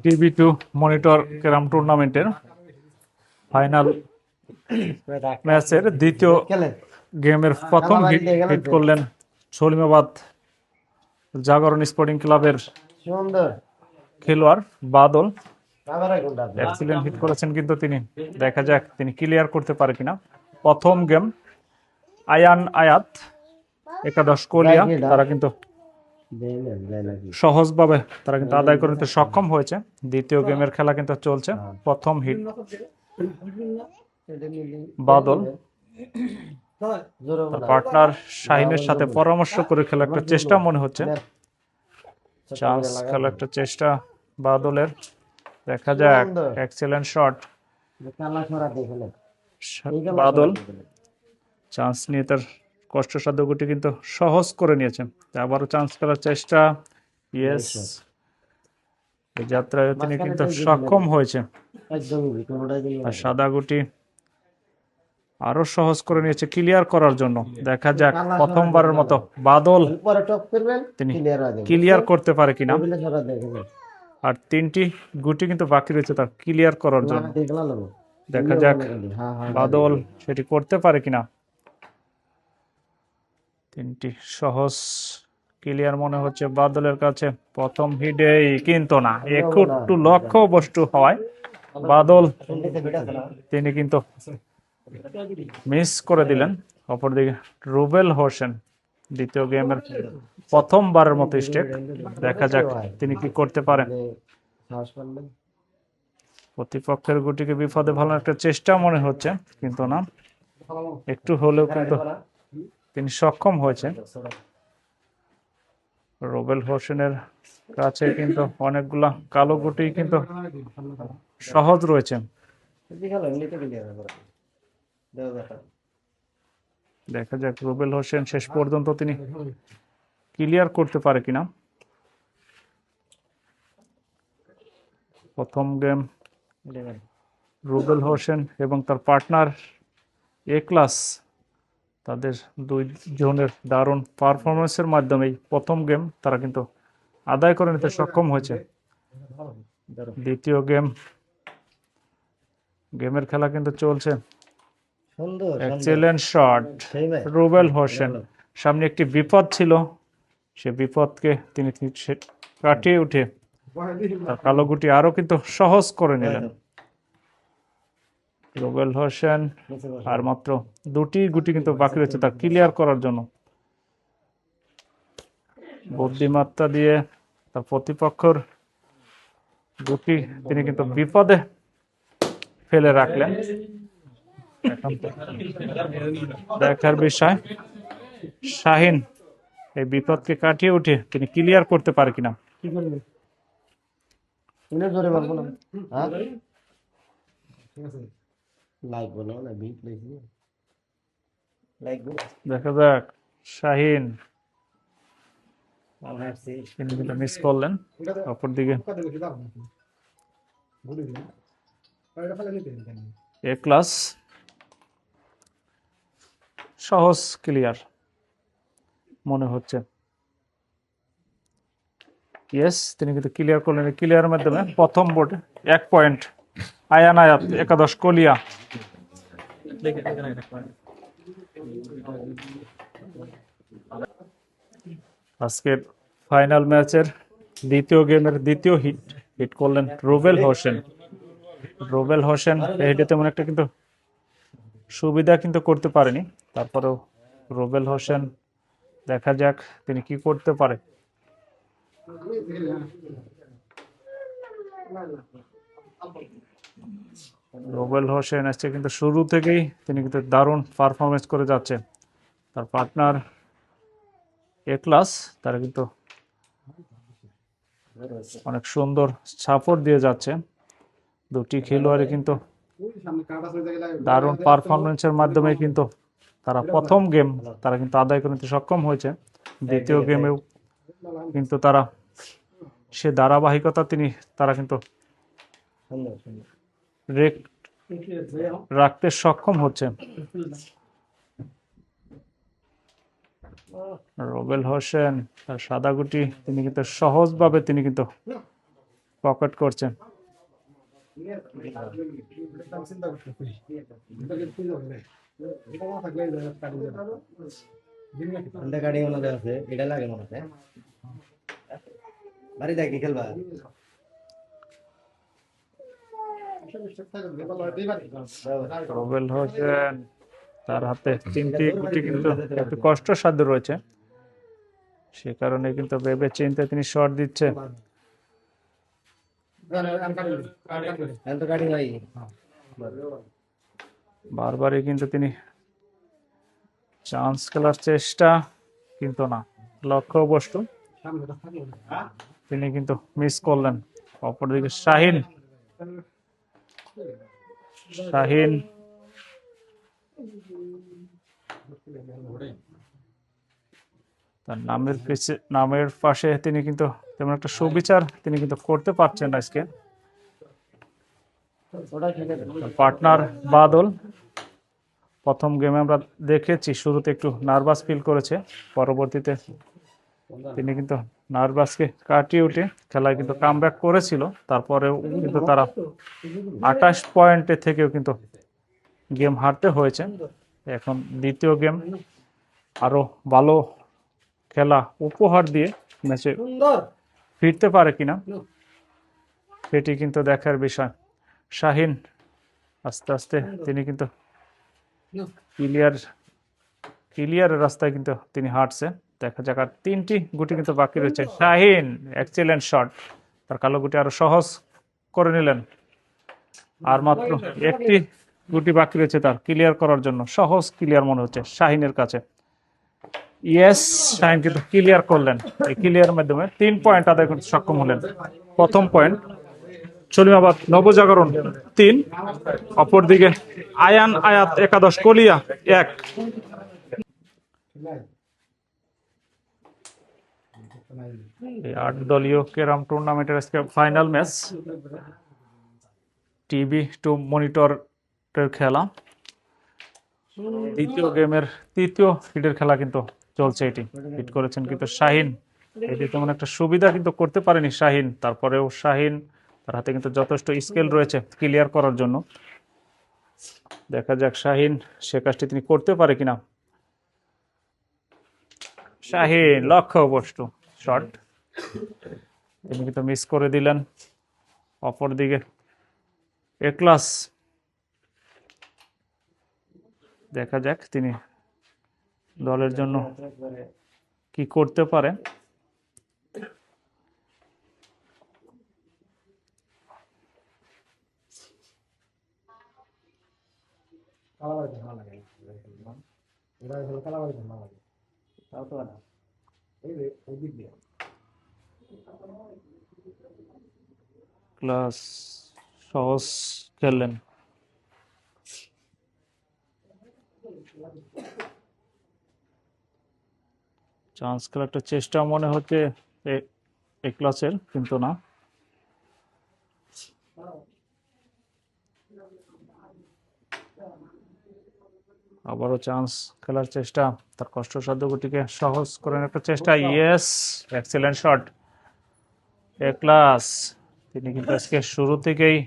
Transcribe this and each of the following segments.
টিভি2 monitor carrom টুর্নামেন্টের final ম্যাচের দ্বিতীয় গেমের প্রথম হিট করলেন সলিমাবাদ জাগরণ স্পোর্টিং ক্লাবের খেলোয়াড় বাদল। এক্সিলেন্ট হিট করেছেন কিন্তু তিনি, দেখা যাক তিনি ক্লিয়ার করতে পারে কিনা। প্রথম গেম আয়ান আয়াত একাদশ কোলিয়া তারা কিন্তু সহজভাবে তারা কিন্তু আদায় করে নিতে সক্ষম হয়েছে। দ্বিতীয় গেমের খেলা কিন্তু চলছে। প্রথম হিট বাদল পার্টনার শাহিনের সাথে পরামর্শ করে খেলা একটা চেষ্টা মনে হচ্ছে, চান্স খেলা একটা চেষ্টা বাদলের, দেখা যাক। এক্সেলেন্ট শট বাদল, চান্স নিয়ে তার কষ্টসাধ্য গুটি কিন্তু সহজ করে নিয়েছে। আবারও চান্স খেলার চেষ্টা, ইয়েস, এই যাত্রায় তিনি কিন্তু সক্ষম হয়েছে। আর সাদা গুটি আরো সহজ করে নিয়েছে ক্লিয়ার করার জন্য। দেখা যাক প্রথমবারের মতো বাদল তিনি ক্লিয়ার করতে পারে কিনা। আর তিনটি গুটি কিন্তু বাকি রয়েছে তার ক্লিয়ার করার জন্য। দেখা যাক বাদল সেটি করতে পারে কিনা। তিনটি সহজ ক্লিয়ার মনে হচ্ছে বাদলের কাছে। প্রথম হিডেই কিন্তু না, একটু লক্ষ্য বস্তু হওয়ায় বাদল তিনি কিন্তু মিস করে দিলেন। অপরদিকে রুবেল হোসেন দ্বিতীয় গেমের প্রথমবারের মতো স্টেক, দেখা যাক তিনি কি করতে পারেন। প্রতিপক্ষের গুটিকে বিপদে ভালো একটা চেষ্টা মনে হচ্ছে, কিন্তু না, একটু হলেও কিন্তু তিনি সক্ষম হয়েছে। রুবেল হোসেনের কাছে কিন্তু অনেকগুলা কালো গুটি কিন্তু সহজ রয়েছে। দেখা যাক রুবেল হোসেন শেষ পর্যন্ত তিনি ক্লিয়ার করতে পারে কিনা। প্রথম গেম রুবেল হোসেন এবং তার পার্টনার এ ক্লাস, তাদের দুই জনের দারুণ পারফরমেন্সের মাধ্যমে প্রথম গেম তারা কিন্তু আদায় করে নিতে সক্ষম হয়েছে। দ্বিতীয় গেমের খেলা কিন্তু চলছে। এক্সেলেন্ট শট রুবেল হোসেন, সামনে একটি বিপদ ছিল, সে বিপদকে তিনি কাটিয়ে উঠে তার কালো গুটি আরো কিন্তু সহজ করে নিলেন। রুবেল হোসেন আর মাত্র দুটি গুটি কিন্তু বাকি রয়েছে তার ক্লিয়ার করার জন্য। বুদ্ধিমত্তা দিয়ে তার প্রতিপক্ষের গুটি তিনি কিন্তু বিপদে ফেলে রাখলেন। দেখার বিষয় শাহিন এই বিপদকে কাটিয়ে উঠে তিনি ক্লিয়ার করতে পারে কিনা। দেখা যাক শাহিন তিনি কিন্তু মিস করলেন। অপরদিকে এ ক্লাস সহজ ক্লিয়ার মনে হচ্ছে। ইয়েস, তিনি কিন্তু ক্লিয়ার করলেন। ক্লিয়ারের মাধ্যমে প্রথম বোর্ডে 1 পয়েন্ট আয়ান আয়াত একাদশ কোলিয়া। আজকের ফাইনাল ম্যাচের দ্বিতীয় গেমের দ্বিতীয় হিট করলেন রুবেল হোসেন। রুবেল হোসেন এই হিটে তেমন একটা কিন্তু সুবিধা কিন্তু করতে পারেনি, তারপরেও রুবেল হোসেন দেখা যাক তিনি কি করতে পারে। রুবেল হোসেন আসছে কিন্তু শুরু থেকেই তিনি কিন্তু দারুণ পারফরমেন্স করে যাচ্ছে। তার পার্টনার এ ক্লাস তারা কিন্তু অনেক সুন্দর সাপোর্ট দিয়ে যাচ্ছে। দুটি খেলোয়াড়ই কিন্তু দারুণ পারফরমেন্সের মাধ্যমে কিন্তু তারা প্রথম গেম তারা কিন্তু আদায় করে নিতে সক্ষম হয়েছে। দ্বিতীয় গেমেও কিন্তু তারা সে ধারাবাহিকতা তারা কিন্তু রাখতে সক্ষম হচ্ছে। রুবেল হোসেন তার সাদা গুটি তিনি কিন্তু সহজভাবে তিনি কিন্তু পকেট করছে। গাড়ি মনে আছে এটা লাগে মনে আছে বাড়ি দেখি খেলবা রুবেল হোসেন, তার হাতে 3টি গুটি কিন্তু একটু কষ্টসাধ্য রয়েছে, সে কারণে কিন্তু ভেবে চিন্তে তিনি শট দিচ্ছে। গাড়ি নাই বারবারই কিন্তু তিনি চান্স খেলার চেষ্টা, কিন্তু না, লক্ষ্যবস্তু তিনি কিন্তু মিস করলেন। অপরদিকে শাহিন, শাহিন তার নামের পাশে তিনি কিন্তু তেমন একটা সুবিচার তিনি কিন্তু করতে পারছেন না আজকে। পার্টনার বাদল, প্রথম গেমে আমরা দেখেছি শুরুতে একটু নার্ভাস ফিল করেছে, পরবর্তীতে তিনি কিন্তু নার্ভাসকে কাটিয়ে উঠে খেলায় কিন্তু কামব্যাক করেছিল। তারপরেও কিন্তু তারা 28 পয়েন্টে থেকেও কিন্তু গেম হারতে হয়েছে। এখন দ্বিতীয় গেম আরো ভালো খেলা উপহার দিয়ে ম্যাচে ফিরতে পারে কিনা সেটি কিন্তু দেখার বিষয়। শাহিন আস্তে আস্তে তিনি কিন্তু ক্লিয়ারের রাস্তায় কিন্তু তিনি হাঁটছে। দেখা যাক, আর 3টি গুটি কিন্তু বাকি রয়েছে। শাহিন এক্সিলেন্ট শট, তার কালো গুটি আরো সহজ করে নিলেন। আর মাত্র একটি গুটি বাকি রয়েছে তার ক্লিয়ার করার জন্য, সহজ ক্লিয়ার মনে হচ্ছে শাহিনের কাছে। ইয়েস, শাহিন কিন্তু ক্লিয়ার করলেন। এই ক্লিয়ার মাধ্যমে 3 পয়েন্ট আদায় করতে সক্ষম হলেন। প্রথম পয়েন্ট সলিমাবাদ নবজাগরণ 3, অপরদিকে আয়ান আয়াত একাদশ কলিয়া 1। এই 8 দলীয় ক্যারাম টুর্নামেন্টের আজকে ফাইনাল ম্যাচ, টিভি টু মনিটরের খেলা। দ্বিতীয় গেমের তৃতীয় হিটের খেলা কিন্তু চলছে। এটি হিট করেছেন কিন্তু শাহিন, এটি তেমন একটা সুবিধা কিন্তু করতে পারেনি শাহিন। তারপরেও শাহিন, তার হাতে কিন্তু যথেষ্ট স্কিল রয়েছে ক্লিয়ার করার জন্য। দেখা যাক শাহিন সে কাজটি তিনি করতে পারে কিনা। শাহিন লক্ষ্যবস্তু শট, তিনি কিন্তু মিস করে দিলেন। অপরদিকে একলাস, দেখা যাক তিনি দলের জন্য কি করতে পারে। ক্লাস সহজ খেললেন। চান্স খেলার একটা চেষ্টা মনে হচ্ছে এই ক্লাসের, কিন্তু না। আবারও চান্স খেলার চেষ্টা, তার কষ্টসাধ্য গুটিকে সহজ করে একটা চেষ্টা। Yes, excellent shot. Eklas, তিনি কিন্তু আজকে শুরু থেকেই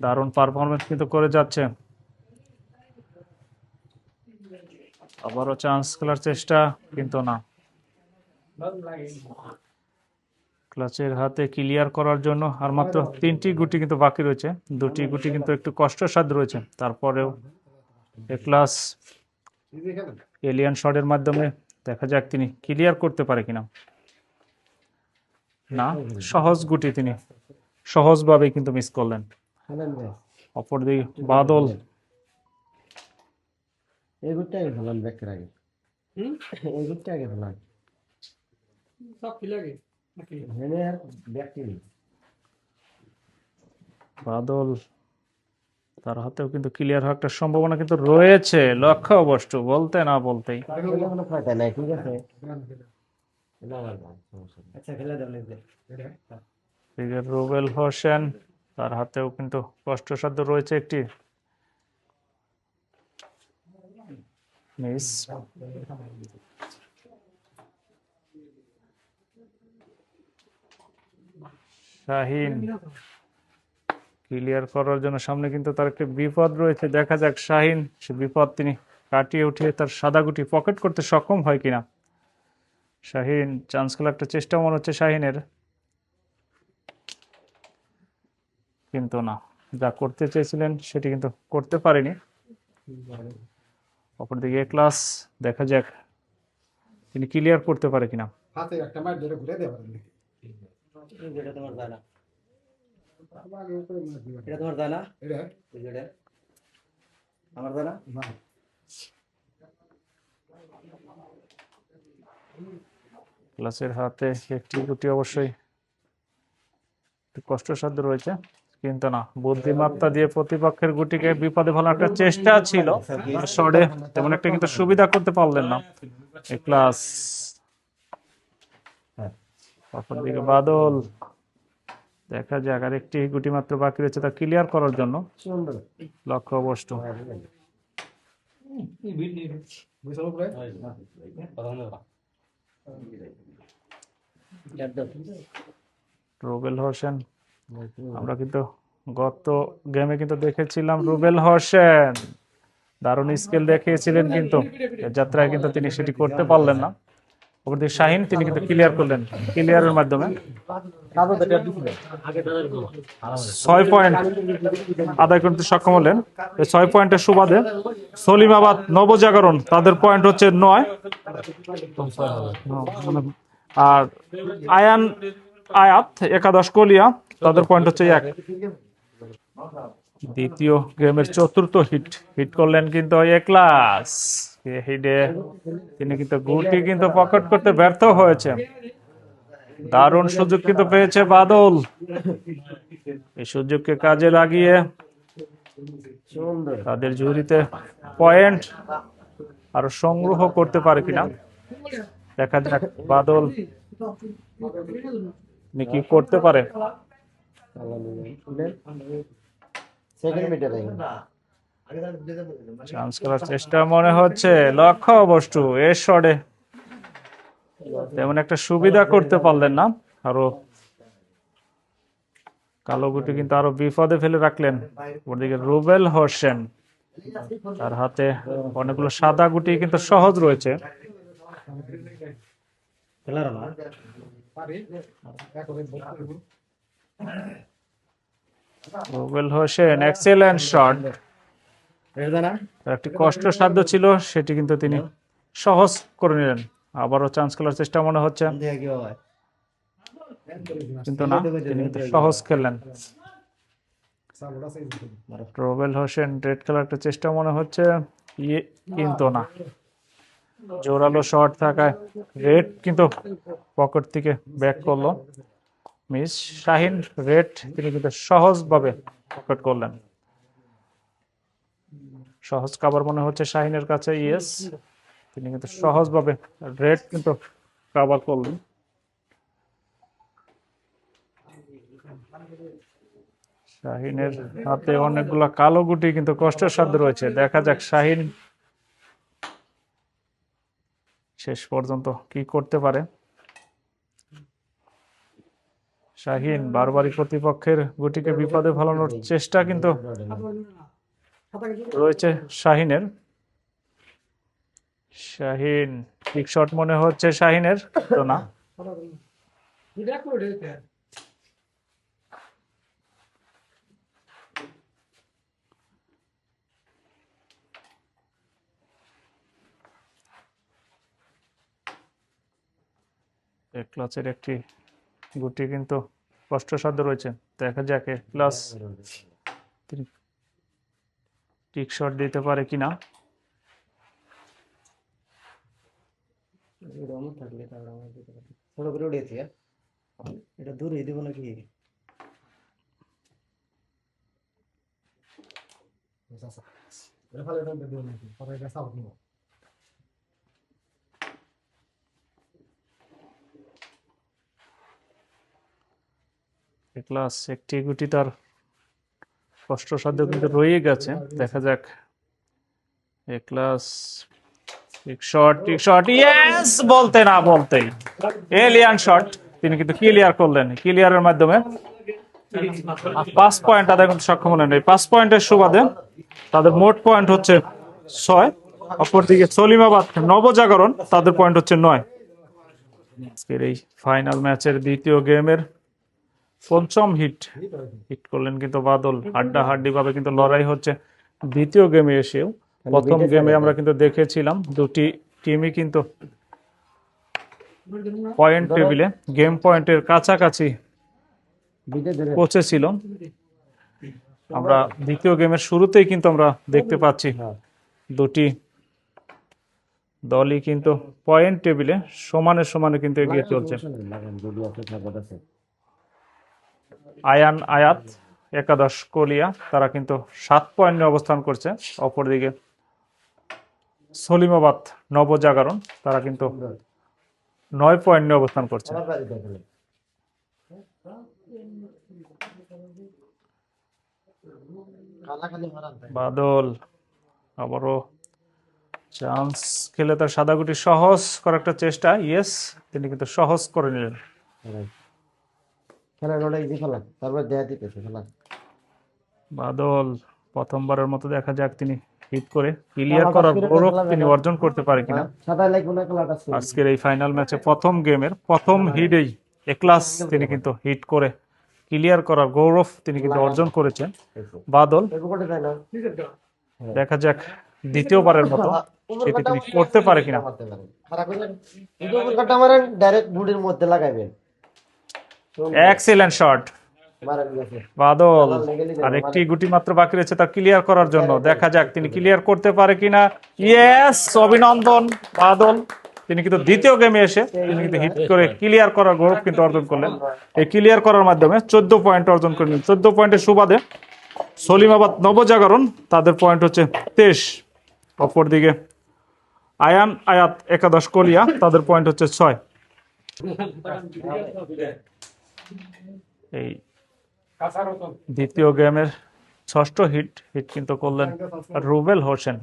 দারুণ পারফরমেন্স কিন্তু করে যাচ্ছে। আবারও চান্স খেলার চেষ্টা, কিন্তু না। ক্লাচের হাতে ক্লিয়ার করার জন্য আর মাত্র 3টি গুটি কিন্তু বাকি রয়েছে। 2টি গুটি কিন্তু একটু কষ্টসাধ্য রয়েছে। তারপরেও ক্লাস এলিয়ান শটের মাধ্যমে দেখা যাক তিনি ক্লিয়ার করতে পারে কিনা। না, সহজ গুটি তিনি সহজভাবে কিন্তু মিস করলেন। অপরদিকে বাদল, এই গুটটা আগে ফেলান ব্যাকের আগে এই গুটটা আগে ফেলান সব কি লাগে নাকি হেনে আর ব্যাকটি নেই। বাদল, তার হাতেও কিন্তু ক্লিয়ার হওয়ার একটা সম্ভাবনা কিন্তু রয়েছে। লক্ষ্যবস্তু বলতে না বলতেই। কোনো ফায়দা নাই, ঠিক আছে। আচ্ছা খেলে দাও রুবেল হোসেন, তার হাতেও কিন্তু কষ্টসাধ্য রয়েছে একটি মিস। শাহিন ক্লিয়ার করার জন্য সামনে কিন্তু তার একটি বিপদ রয়েছে। দেখা যাক শাহিন সে বিপদ তিনি কাটিয়ে উঠিয়ে তার সাদা গুটি পকেট করতে সক্ষম হয় কিনা। শাহিন চান্স খেলার একটা চেষ্টা মনে হচ্ছে শাহিনের, কিন্তু না, যা করতে চেয়েছিলেন সেটি কিন্তু করতে পারেনি। অপরদিকে এ ক্লাস, দেখা যাক তিনি ক্লিয়ার করতে পারে কিনা। হাতে একটা মার ধরে ঘুরে দেওয়া পারেন নাকি? এটা তোমার যায় না, আগে উপরে মার দিবা। এটা তোমার যায় না, এটা এই যে এটা আমার যায় না। না ক্লাসের হাতে একটি গুটি অবশ্যই একটু কষ্টসাধ্য রয়েছে, কিন্তু না, বুদ্ধিমত্তা দিয়ে প্রতিপক্ষের গুটিকে বিপদে ফেলার একটা চেষ্টা ছিল, শর্টে তেমন একটা কিন্তু সুবিধা করতে পারলেন না এ ক্লাস। অপরদিকে বাদল, দেখা যাক আর একটি গুটি মাত্র বাকি রয়েছে তা ক্লিয়ার করার জন্য। সুন্দর লক্ষ্য অবশ্য বুঝলো উপরে রুবেল হোসেন। আমরা কিন্তু গত গেমে কিন্তু দেখেছিলাম রুবেল হোসেন দারুণ স্কিল দেখিয়েছিলেন, কিন্তু এ যাত্রায় কিন্তু তিনি সেটি করতে পারলেন না। অপরদিকে শাহিন তিনি কিন্তু ক্লিয়ার করলেন, ক্লিয়ারের মাধ্যমে 6 পয়েন্ট আদায় করতে সক্ষম হলেন। এই 6 পয়েন্টের সুবাদে সলিমাবাদ নবজাগরণ তাদের পয়েন্ট হচ্ছে 9, আর আয়াত একাদশ কলিয়া তাদের পয়েন্ট হচ্ছে 1। দ্বিতীয় গেমের চতুর্থ হিট করলেন কিন্তু এ ক্লাস। হিটে তিনি কিন্তু গুটি কিন্তু পকেট করতে ব্যর্থ হয়েছে। দারুণ সুযোগ কিন্তু পেয়েছে বাদল, এই সুযোগকে কাজে লাগিয়ে সুন্দর তাদের ঝুড়িতে পয়েন্ট আরো সংগ্রহ করতে পারে কিনা দেখা যাক বাদল তিনি কি করতে পারে। সেকেন্ড মিটার চান্স করার চেষ্টা মনে হচ্ছে, লক্ষ্য অবশ্য এর শটে তেমন একটা সুবিধা করতে পারলেন না। আরো কালো গুটি কিন্তু আরো বিপদে ফেলে রাখলেন। ওদিকে রুবেল হোসেন, তার হাতে অনেকগুলো সাদা গুটি কিন্তু সহজ রয়েছে। খেলার না পারে একবারে বলতে রুবেল হোসেন এক্সেলেন্ট শট, এটা যায় না, একটি কষ্টসাধ্য ছিল সেটি কিন্তু তিনি সহজ করে নিলেন। আবারও চান্স খেলার চেষ্টা মনে হচ্ছে, দেখে কি হয় কিন্তু না, তিনি কিন্তু সহজ খেললেন। সাবড়া সাইজ রুবেল হোসেন রেড খেলার একটা চেষ্টা মনে হচ্ছে, কিন্তু না, জোরালো শট থাকায় রেড কিন্তু পকেট থেকে ব্যাক করলো, মিস। শাহিন রেড তিনি কিন্তু সহজভাবে পকেট করলেন, সহজ কাভার মনে হচ্ছে শাহিনের কাছে। ইয়েস, তিনি কিন্তু সহজভাবে রেড কিন্তু কাভার করলেন। শাহিনের হাতে অনেকগুলা কালো গুটি কিন্তু কষ্টের সাধ্য রয়েছে। দেখা যাক শাহিন শেষ পর্যন্ত কি করতে পারে। শাহিন বারবারই প্রতিপক্ষের গুটিকে বিপদে ফেলানোর চেষ্টা কিন্তু রয়েছে শাহিনের। শাহিন ঠিক শট মনে হচ্ছে শাহিনের, তো না, ক্লাসের একটি গুটি কিন্তু কষ্টসাধ্য রয়েছে। দেখা যাক ক্লাস তিনি ঠিক শট দিতে পারে কিনা। রমন থাকলে তাহলে আমার দিতে পারতো। ছোট করে উড়িয়েছি, এটা দূরে দিব নাকি? এটা ফলে এটা দেব নাকি পরে এটা সাউথ নিব ক্লাস একটি গুটি তার কষ্টসাধ্য কিন্তু রয়ে গেছে। দেখা যাক ক্লাস ঠিক শট, ইয়েস, বলতে না বলতেই এলিয়ান শট, তিনি কিন্তু ক্লিয়ার করলেন। ক্লিয়ারের মাধ্যমে 5 পয়েন্ট আদায় করতে সক্ষম হলেন। এই 5 পয়েন্টের সুবাদে তাদের মোট পয়েন্ট হচ্ছে 6। অপরদিকে সলিমাবাদ নবজাগরণ তাদের পয়েন্ট হচ্ছে 9। আজকের এই ফাইনাল ম্যাচের দ্বিতীয় গেমের পঞ্চম হিট করলেন কিন্তু বাদল। হাড্ডাহাড্ডি ভাবে কিন্তু লড়াই হচ্ছে দ্বিতীয় গেমে এসেও। প্রথম গেমে আমরা কিন্তু দেখেছিলাম দুটি টিমই কিন্তু পয়েন্ট টেবিলে গেম পয়েন্টের কাছাকাছি পৌঁছেছিল। আমরা দ্বিতীয় গেমের শুরুতেই কিন্তু আমরা দেখতে পাচ্ছি দুটি দলই কিন্তু পয়েন্ট টেবিলে সমানে সমানে কিন্তু এগিয়ে চলছে। আয়ান আয়াত একাদশ কলিয়া তারা কিন্তু 7 পয়েন্ট নিয়ে অবস্থান করছে। অপরদিকে সলিমাবাদ নবজাগরণ তারা কিন্তু 9 পয়েন্ট নিয়ে অবস্থান করছে। বাদল আবারও চান্স খেলে তার সাদাগুটি সহজ করার একটা চেষ্টা। ইয়েস, তিনি কিন্তু সহজ করে নিলেন। বাদল প্রথমবারের মতো দেখা যাক তিনি হিট করে ক্লিয়ার করার গৌরব তিনি অর্জন করতে পারে কিনা। আজকের এই ফাইনাল ম্যাচে প্রথম গেমের প্রথম হিটেই একলাস তিনি কিন্তু হিট করে ক্লিয়ার করার গৌরব তিনি কিন্তু অর্জন করেছেন বাদল। দেখা যাক দ্বিতীয়বারের মতো সেটি তিনি করতে পারে কিনা। এক্সিলেন্ট শট বাদল। আর একটি গুটি মাত্র বাকি রয়েছে তার ক্লিয়ার করার জন্য। দেখা যাক তিনি ক্লিয়ার করতে পারে কিনা। ইয়েস, অভিনন্দন বাদল। তিনি কিন্তু দ্বিতীয় গেমে এসে তিনি কিন্তু হিট করে ক্লিয়ার করার গৌরব কিন্তু অর্জন করলেন। এই ক্লিয়ার করার মাধ্যমে 14 পয়েন্ট অর্জন করলেন। 14 পয়েন্টের সুবাদে সলিমাবাদ নবজাগরণ তাদের পয়েন্ট হচ্ছে 23। অপরদিকে আয়ান আয়াত একাদশ কলিয়া তাদের পয়েন্ট হচ্ছে 6। এই দ্বিতীয় গেমের ষষ্ঠ হিট কিন্তু করলেন রুবেল হোসেন।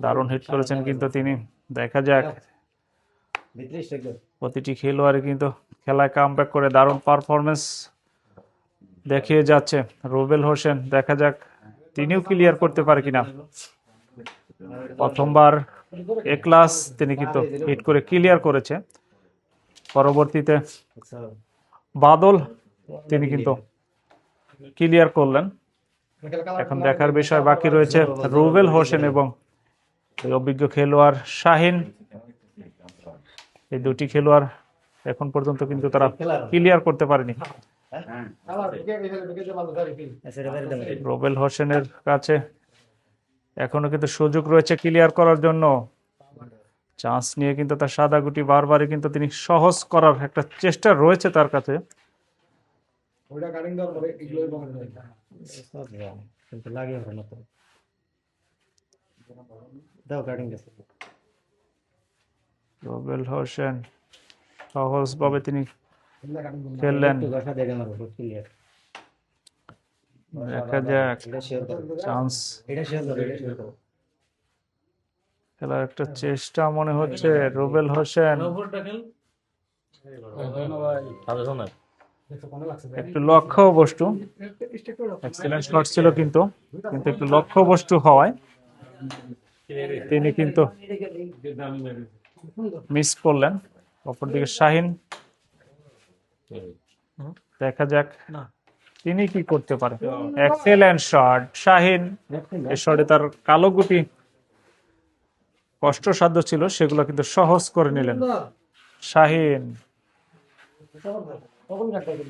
দারুণ হিট করেছেন কিন্তু তিনি। দেখা যাক প্রতিটি খেলোয়াড়ই কিন্তু খেলায় কামব্যাক করে দারুণ পারফরমেন্স দেখিয়ে যাচ্ছে রুবেল হোসেন। দেখা যাক তিনিও ক্লিয়ার করতে পারে কিনা। প্রথমবার একলাস তিনি কিন্তু হিট করে ক্লিয়ার করেছে। পরবর্তীতে বাদল তিনি কিন্তু ক্লিয়ার করলেন। এখন দেখার বিষয় বাকি রয়েছে রুবেল হোসেন এবং অভিজ্ঞ খেলোয়াড় শাহিন। এই দুটি খেলোয়াড় এখন পর্যন্ত কিন্তু তারা ক্লিয়ার করতে পারেনি। রুবেল হোসেনের কাছে এখনো কিন্তু সুযোগ রয়েছে ক্লিয়ার করার জন্য। চান্স নিয়ে কিন্তু তার সাদা গুটি বারবারই কিন্তু তিনি সহজ করার একটা চেষ্টা রয়েছে তার কাছে। রুবেল হোসেন সহজভাবে তিনি খেললেন। দেখা যাক চান্স খেলার একটা চেষ্টা মনে হচ্ছে রুবেল হোসেন। একটু লক্ষ্য বস্তু এক্সিলেন্ট শট ছিল কিন্তু একটু লক্ষ্য বস্তু হওয়ায় তিনি কিন্তু মিস করলেন। অপরদিকে শাহিন, দেখা যাক তিনি কি করতে পারে। Excellent shot Shaheen. এই শটে তার কালো গুটি কষ্টসাধ্য ছিল সেগুলো কিন্তু সহজ করে নিলেন শাহিন।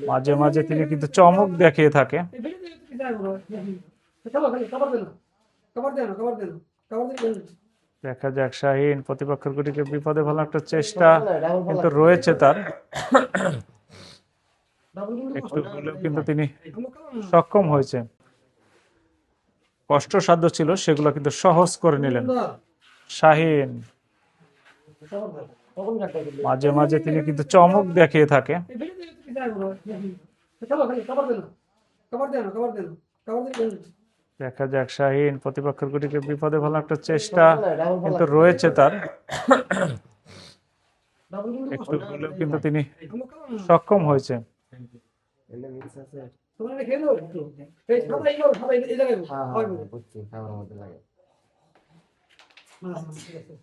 মাঝে মাঝে তিনি কিন্তু চমক দেখিয়ে থাকে। দেখা যাক শাহিন প্রতিপক্ষের গুটিকে বিপদে ফেলার একটা চেষ্টা কিন্তু রয়েছে তার। একটু হলেও কিন্তু তিনি সক্ষম হয়েছে। কষ্টসাধ্য ছিল সেগুলো কিন্তু সহজ করে নিলেন শাহিন। মাঝে মাঝে তিনি কিন্তু চমক দেখিয়ে থাকে। দেখা যাক শাহিন প্রতিপক্ষের গুটিকে বিপদে ফেলার একটা চেষ্টা কিন্তু রয়েছে তার। একটু হলেও কিন্তু তিনি সক্ষম হয়েছে। এনে মিক্স আছে। তোমরা খেয়ে নাও একটু। এই সাদা ইগো সাদা এই জায়গায় হ্যাঁ হয় হ্যাঁ বুঝছি খাওয়ার মধ্যে লাগে। ঠিক আছে।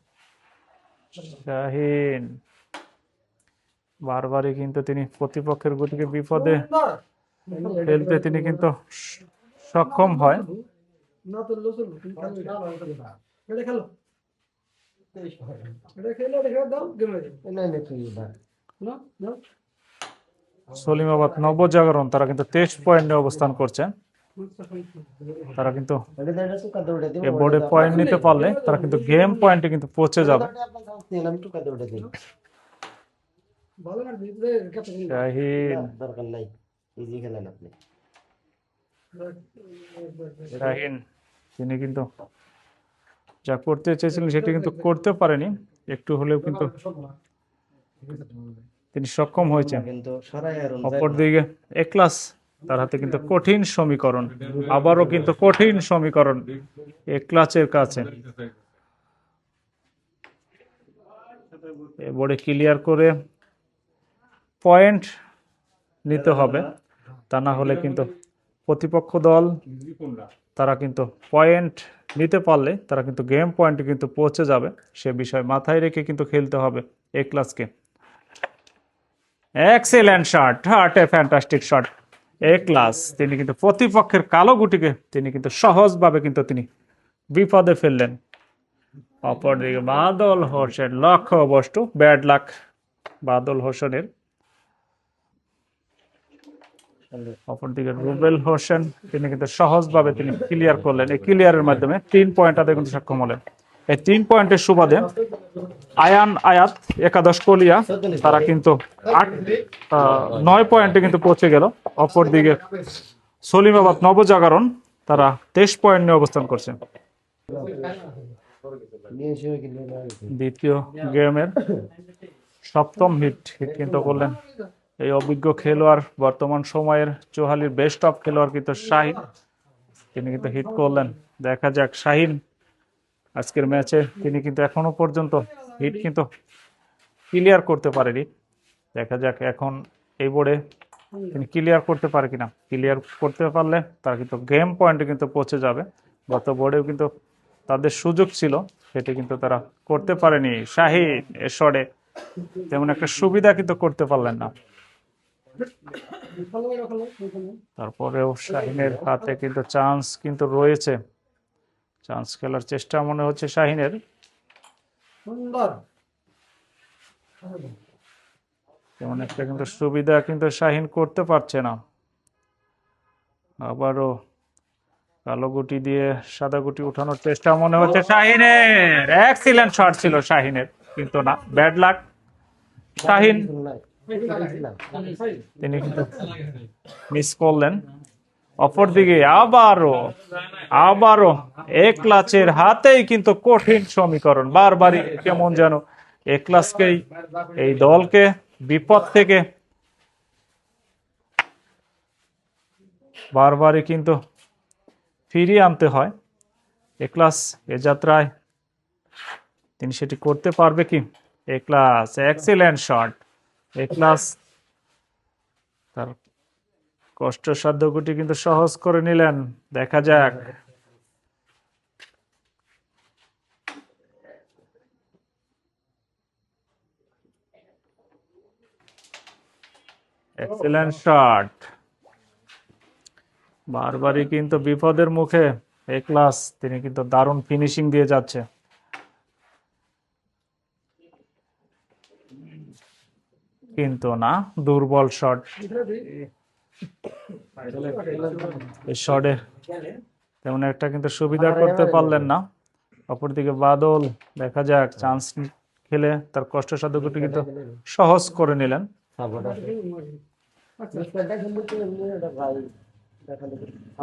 শাহিন বারবারই কিন্তু তিনি প্রতিপক্ষের গতিকে বিপদে ফেলতে তিনি কিন্তু সক্ষম হয়। না তো লোসল এটা খেলো এটা খেলো দেখা দাও গেম হয়ে যাবে এনে এনে তুই বা না না সলিমাবাদ নবজাগরণ তারা কিন্তু 23 পয়েন্টে অবস্থান করছে। তারা কিন্তু এটা এটা টুকা দৌড়ে দিব। এই বোর্ডে পয়েন্ট নিতে পারলে তারা কিন্তু গেম পয়েন্টে কিন্তু পৌঁছে যাবে। আমি টুকা দৌড়ে দিই। ভালো না ভিতরে কাছে শাহিন দরকার নাই। ইজি খেলেন আপনি। শাহিন তিনি কিন্তু যা করতে চেয়েছিলেন সেটি কিন্তু করতে পারেনি, একটু হলেও কিন্তু তিনি সক্ষম হয়েছেন। কিন্তু সরাই আর অপরদিকে একলাস তার হাতে কিন্তু কঠিন সমীকরণ, আবারও কিন্তু কঠিন সমীকরণ একলাসের কাছে। বোর্ডে ক্লিয়ার করে পয়েন্ট নিতে হবে, তা না হলে কিন্তু প্রতিপক্ষ দল তারা কিন্তু পয়েন্ট নিতে পারলে তারা কিন্তু গেম পয়েন্টে কিন্তু পৌঁছে যাবে। সে বিষয় মাথায় রেখে কিন্তু খেলতে হবে একলাসকে। Excellent shot, what a fantastic shot. Eklas তিনি কিন্তু প্রতিপক্ষের কালো গুটিকে তিনি কিন্তু সহজভাবে কিন্তু তিনি বিপদে ফেললেন। অপরদিকে বাদল হোসেন লক্ষ্য বস্তু, ব্যাড লাক বাদল হোসেনের। অপরদিকে রুবেল হোসেন তিনি কিন্তু সহজভাবে তিনি ক্লিয়ার করলেন। এই ক্লিয়ারের মাধ্যমে 3 পয়েন্ট আদায় কিন্তু সক্ষম হলেন। এই 3 পয়েন্টের সুবাদে আয়ান আয়াত একাদশ কলিয়া তারা কিন্তু 9 পয়েন্টে কিন্তু পৌঁছে গেল। অপরদিকে সলিমাবাদ নবজাগরণ তারা 23 পয়েন্ট নিয়ে অবস্থান করছে। দ্বিতীয় গেমের সপ্তম হিট কিন্তু করলেন এই অভিজ্ঞ খেলোয়াড়, বর্তমান সময়ের চৌহালির বেস্ট অফ খেলোয়াড় কিন্তু শাহিন, তিনি কিন্তু হিট করলেন। দেখা যাক শাহিন আজকের ম্যাচে তিনি কিন্তু এখনো পর্যন্ত হিট কিন্তু ক্লিয়ার করতে পারেনি। দেখা যাক এখন এই বোর্ডে তিনি ক্লিয়ার করতে পারে কিনা। ক্লিয়ার করতে পারলে তারা কিন্তু গেম পয়েন্টে কিন্তু পৌঁছে যাবে। গত বোর্ডেও কিন্তু তাদের সুযোগ ছিল, সেটি কিন্তু তারা করতে পারেনি। শাহিন এ শটে তেমন একটা সুবিধা কিন্তু করতে পারলেন না। তারপরেও শাহিনের হাতে কিন্তু চান্স কিন্তু রয়েছে, চান্স খেলার চেষ্টা মনে হচ্ছে শাহিনের। সুন্দর তেমন একটা কিন্তু সুবিধা কিন্তু শাহিন করতে পারছে না। আবারও কালো গুটি দিয়ে সাদা গুটি উঠানোর চেষ্টা মনে হচ্ছে শাহিনের। এক্সিলেন্ট শট ছিল শাহিনের, কিন্তু না, ব্যাড লাক। শাহিন তিনি কিন্তু মিস করলেন। অপরদিকে আবারও একলাসের হাতেই কিন্তু কঠিন সমীকরণ, বারবারই কেমন যেন একলাসকেই এই দলকে বিপদ থেকে বারবারই কিন্তু ফিরিয়ে আনতে হয়। একলাস এ যাত্রায় তিনি সেটি করতে পারবে কি? Eklas excellent shot. একলাস তার কষ্টসাধ্য গুটি কিন্তু সহজ করে নিলেন। দেখা যাক এক্সিলেন্ট শট। বারবারই কিন্তু বিপদের মুখে একলাস তিনি কিন্তু দারুণ ফিনিশিং দিয়ে যাচ্ছে। কিন্তু না, দুর্বল শট। এই শটে তেমন একটা কিন্তু সুবিধা করতে পারলেন না। অপরদিকে বাদল দেখা যাক চান্স খেলে তার কষ্টসাধ্য গুটি কিন্তু সহজ করে নিলেন।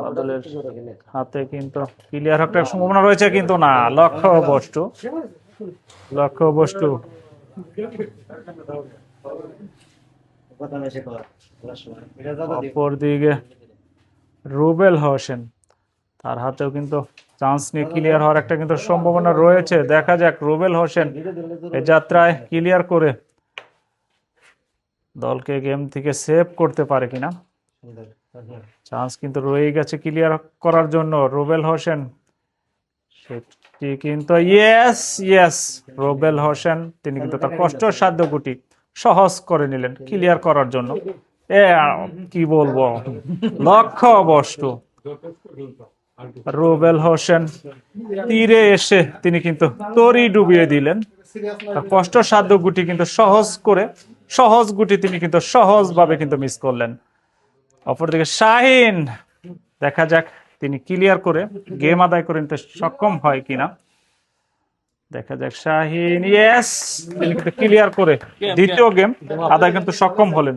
বাদলের হাতে কিন্তু ক্লিয়ার হওয়ার সম্ভাবনা রয়েছে, কিন্তু না, লক্ষ্য বস্তু। অপরদিকে রুবেল হোসেন তার হাতেও কিন্তু চান্স নিয়ে ক্লিয়ার হওয়ার একটা কিন্তু সম্ভাবনা রয়েছে। দেখা যাক রুবেল হোসেন এই যাত্রায় ক্লিয়ার করে দলকে গেম থেকে সেভ করতে পারে কিনা। সুন্দর। চান্স কিন্তু রয়ে গেছে ক্লিয়ার করার জন্য। রুবেল হোসেন সেটি কিন্তু ইয়েস ইয়েস, রুবেল হোসেন তিনি কিন্তু তার কষ্টসাধ্য গুটি সহজ করে নিলেন ক্লিয়ার করার জন্য। কি বলবো, লক্ষ্য বস্তু। রুবেল হোসেন তীরে এসে তিনি কিন্তু তরি ডুবিয়ে দিলেন। তার কষ্টসাধ্য গুটি কিন্তু সহজ গুটি তিনি কিন্তু সহজভাবে কিন্তু মিস করলেন। অপরদিকে শাহিন, দেখা যাক তিনি ক্লিয়ার করে গেম আদায় করে নিতে সক্ষম হয় কিনা। দেখা যাক শাহিন, ইয়েস, তিনি কিন্তু ক্লিয়ার করে দ্বিতীয় গেম আদায় কিন্তু সক্ষম হলেন।